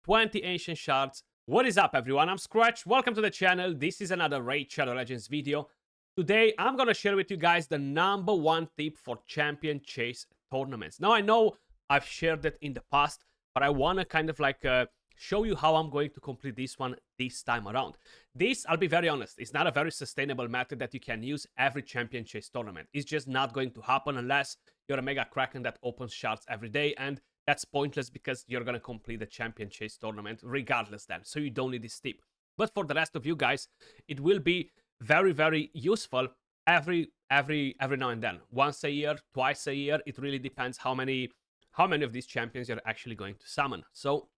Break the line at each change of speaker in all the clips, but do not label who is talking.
20 ancient shards. What is up, everyone? I'm Skratch. Welcome to the channel. This is another Raid Shadow Legends video. Today, I'm gonna share with you guys the #1 tip for champion chase tournaments. Now, I know I've shared it in the past, but I wanna kind of like show you how I'm going to complete this one this time around. This, I'll be very honest, is not a very sustainable method that you can use every champion chase tournament. It's just not going to happen unless you're a mega kraken that opens shards every day, and that's pointless because you're going to complete the champion chase tournament regardless then, so you don't need this tip. But for the rest of you guys, it will be very, very useful every now and then. Once a year, twice a year, it really depends how many of these champions you're actually going to summon. So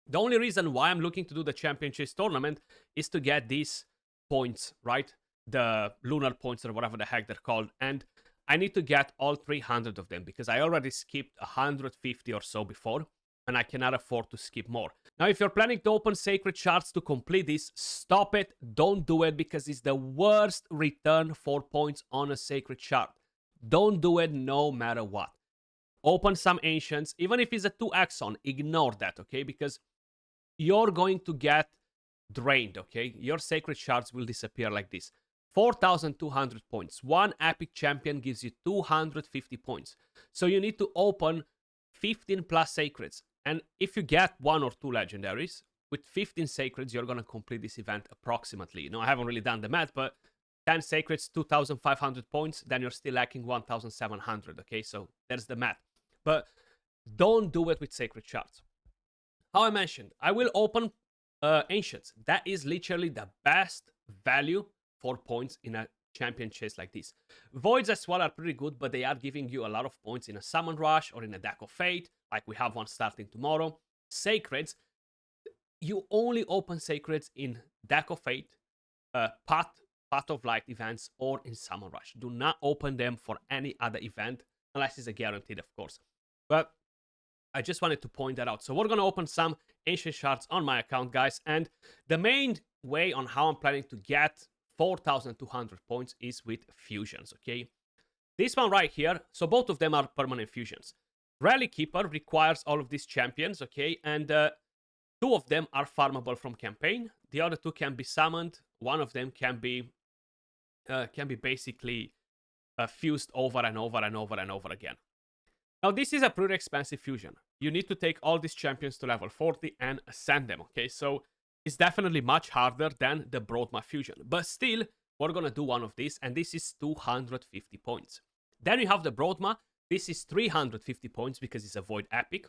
the only reason why I'm looking to do the champion chase tournament is to get these points, right? The lunar points or whatever the heck they're called. And I need to get all 300 of them because I already skipped 150 or so before, and I cannot afford to skip more. Now, if you're planning to open sacred shards to complete this, stop it. Don't do it because it's the worst return for points on a sacred shard. Don't do it no matter what. Open some ancients, even if it's a 2x on, ignore that, okay? Because you're going to get drained, okay? Your sacred shards will disappear like this. 4,200 points. One epic champion gives you 250 points. So you need to open 15 plus sacreds. And if you get 1 or 2 legendaries, with 15 sacreds, you're going to complete this event approximately. I haven't really done the math, but 10 sacreds, 2,500 points, then you're still lacking 1,700, okay? So there's the math. But don't do it with sacred shards. How I mentioned, I will open ancients. That is literally the best value for points in a champion chase like this. Voids as well are pretty good, but they are giving you a lot of points in a summon rush or in a deck of fate, like we have one starting tomorrow. Sacreds, you only open sacreds in deck of fate, path of light events, or in summon rush. Do not open them for any other event, unless it's a guaranteed, of course. But I just wanted to point that out. So we're going to open some ancient shards on my account, guys. And the main way on how I'm planning to get 4,200 points is with fusions, okay? This one right here, so both of them are permanent fusions. Rally Keeper requires all of these champions, okay? And 2 of them are farmable from campaign. The other 2 can be summoned. One of them can be basically fused over and over and over and over again. Now, this is a pretty expensive fusion. You need to take all these champions to level 40 and ascend them, okay? So it's definitely much harder than the Broadma fusion. But still, we're going to do one of these, and this is 250 points. Then you have the Broadma. This is 350 points because it's a Void Epic.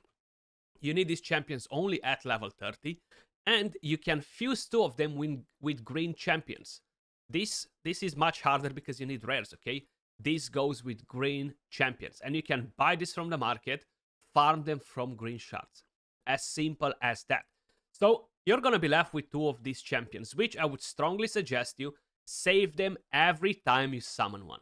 You need these champions only at level 30, and you can fuse 2 of them with green champions. This is much harder because you need rares, okay? This goes with green champions, and you can buy this from the market, farm them from green shards. As simple as that. So you're going to be left with 2 of these champions, which I would strongly suggest you save them every time you summon one.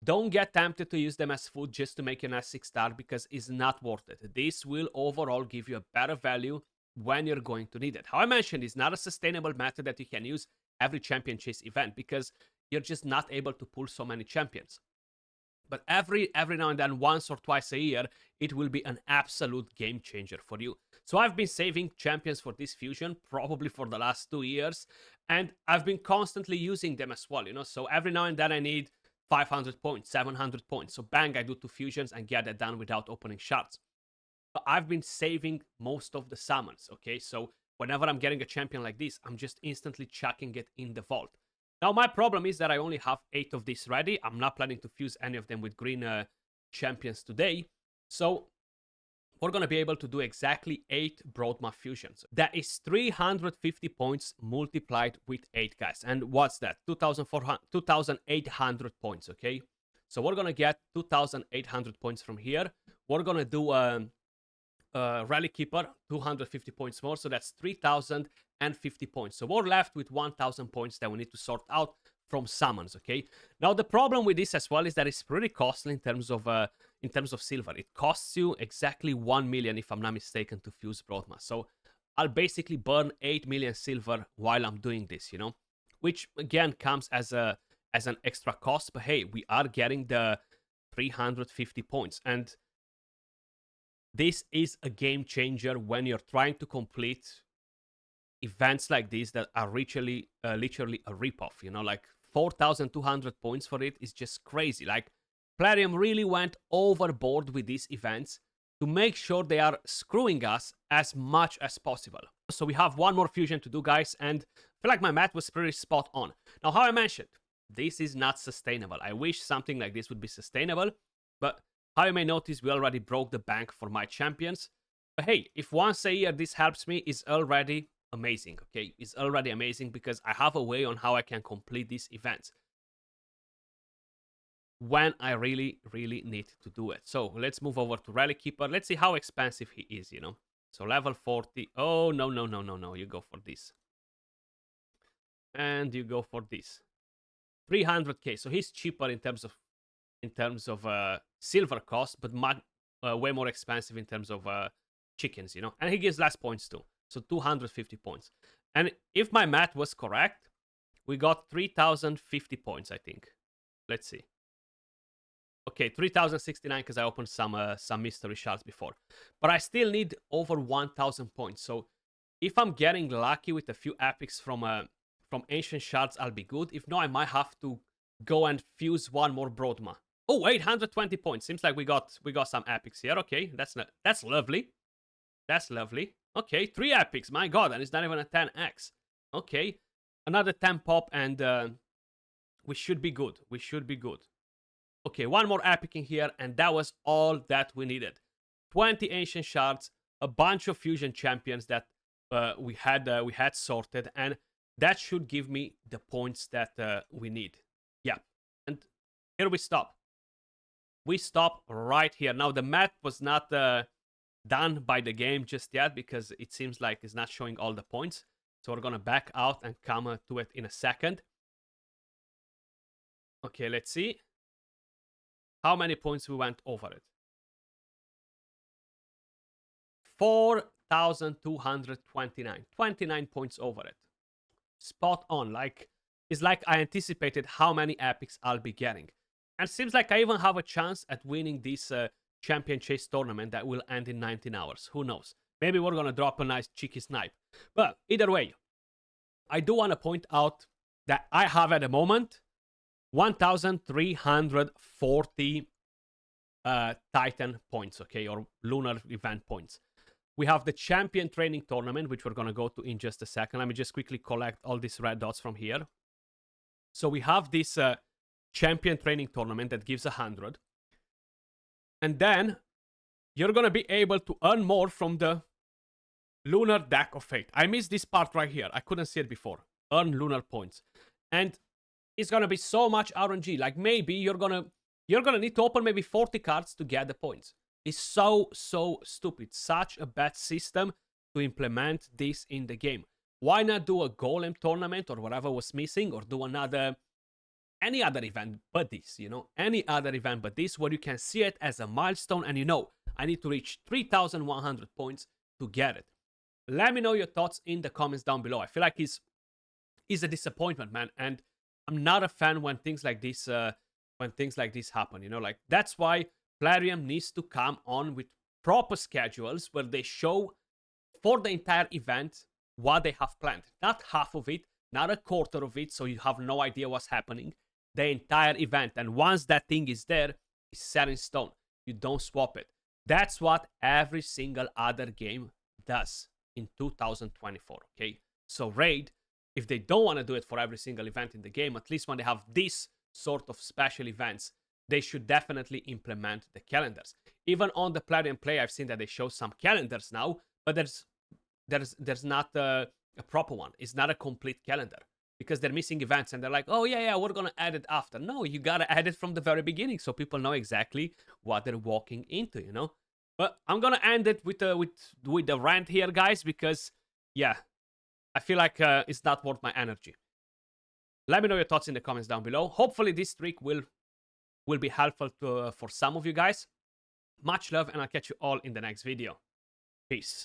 Don't get tempted to use them as food just to make an S6 star because it's not worth it. This will overall give you a better value when you're going to need it. How I mentioned, it's not a sustainable method that you can use every champion chase event because you're just not able to pull so many champions. But every now and then, once or twice a year, it will be an absolute game changer for you. So I've been saving champions for this fusion probably for the last 2 years, and I've been constantly using them as well, So every now and then I need 500 points, 700 points. So bang, I do 2 fusions and get it done without opening shards. But I've been saving most of the summons, okay? So whenever I'm getting a champion like this, I'm just instantly chucking it in the vault. Now, my problem is that I only have 8 of these ready. I'm not planning to fuse any of them with green champions today. So we're going to be able to do exactly 8 Broadma fusions. That is 350 points multiplied with 8, guys. And what's that? 2,800 points, okay? So we're going to get 2,800 points from here. We're going to do Rally Keeper, 250 points more. So that's 3,050 points. So we're left with 1,000 points that we need to sort out from summons, okay? Now, the problem with this as well is that it's pretty costly in terms of silver. It costs you exactly 1 million, if I'm not mistaken, to fuse Broadma. So I'll basically burn 8 million silver while I'm doing this, Which, again, comes as an extra cost. But hey, we are getting the 350 points. And This is a game changer when you're trying to complete events like this that are literally a ripoff. You know, like 4,200 points for it is just crazy. Like, Plarium really went overboard with these events to make sure they are screwing us as much as possible. So we have one more fusion to do, guys, and I feel like my math was pretty spot on. Now, how I mentioned, this is not sustainable. I wish something like this would be sustainable, but how you may notice, we already broke the bank for my champions. But hey, if once a year this helps me, is already amazing, okay? It's already amazing because I have a way on how I can complete these events when I really need to do it. So let's move over to Relic Keeper. Let's see how expensive he is, you know. So level 40. Oh, no. You go for this. And you go for this. 300k. So he's cheaper in terms of silver cost, but way more expensive in terms of chickens, you know. And he gives less points too. So 250 points. And if my math was correct, we got 3,050 points, I think. Let's see. Okay, 3,069 because I opened some mystery shards before. But I still need over 1,000 points. So if I'm getting lucky with a few epics from ancient shards, I'll be good. If not, I might have to go and fuse one more Broadma. Oh, 820 points. Seems like we got some epics here. Okay, that's lovely. That's lovely. Okay, 3 epics. My god, and it's not even a 10x. Okay, another 10 pop and we should be good. We should be good. Okay, one more epic in here, and that was all that we needed. 20 ancient shards, a bunch of fusion champions that we had sorted, and that should give me the points that we need. Yeah, and here we stop. We stop right here. Now, the math was not done by the game just yet because it seems like it's not showing all the points. So we're going to back out and come to it in a second. Okay, let's see how many points we went over it. 4,229. 29 points over it. Spot on. Like, it's like I anticipated how many epics I'll be getting. And it seems like I even have a chance at winning this champion chase tournament that will end in 19 hours. Who knows? Maybe we're going to drop a nice cheeky snipe. But either way, I do want to point out that I have at the moment 1,340 Titan points, okay, or lunar event points. We have the champion training tournament, which we're going to go to in just a second. Let me just quickly collect all these red dots from here. So we have this champion training tournament that gives 100. And then you're going to be able to earn more from the lunar deck of fate. I missed this part right here. I couldn't see it before. Earn lunar points. And it's gonna be so much RNG. Like, maybe you're gonna need to open maybe 40 cards to get the points. It's so stupid. Such a bad system to implement this in the game. Why not do a golem tournament or whatever was missing, or do any other event but this, you know? Any other event but this, where you can see it as a milestone and you know, I need to reach 3,100 points to get it. Let me know your thoughts in the comments down below. I feel like it's a disappointment, man, and I'm not a fan when things like this happen, you know. Like, that's why Plarium needs to come on with proper schedules where they show for the entire event what they have planned. Not half of it, not a quarter of it, so you have no idea what's happening. The entire event. And once that thing is there, it's set in stone. You don't swap it. That's what every single other game does in 2024, okay? So Raid, if they don't want to do it for every single event in the game, at least when they have this sort of special events, they should definitely implement the calendars. Even on the Plarium Play, I've seen that they show some calendars now, but there's not a proper one. It's not a complete calendar because they're missing events and they're like, oh yeah, we're gonna add it after. No, you gotta add it from the very beginning so people know exactly what they're walking into, you know. But I'm gonna end it with the rant here, guys, because yeah, I feel like it's not worth my energy. Let me know your thoughts in the comments down below. Hopefully this trick will be helpful for some of you guys. Much love, and I'll catch you all in the next video. Peace.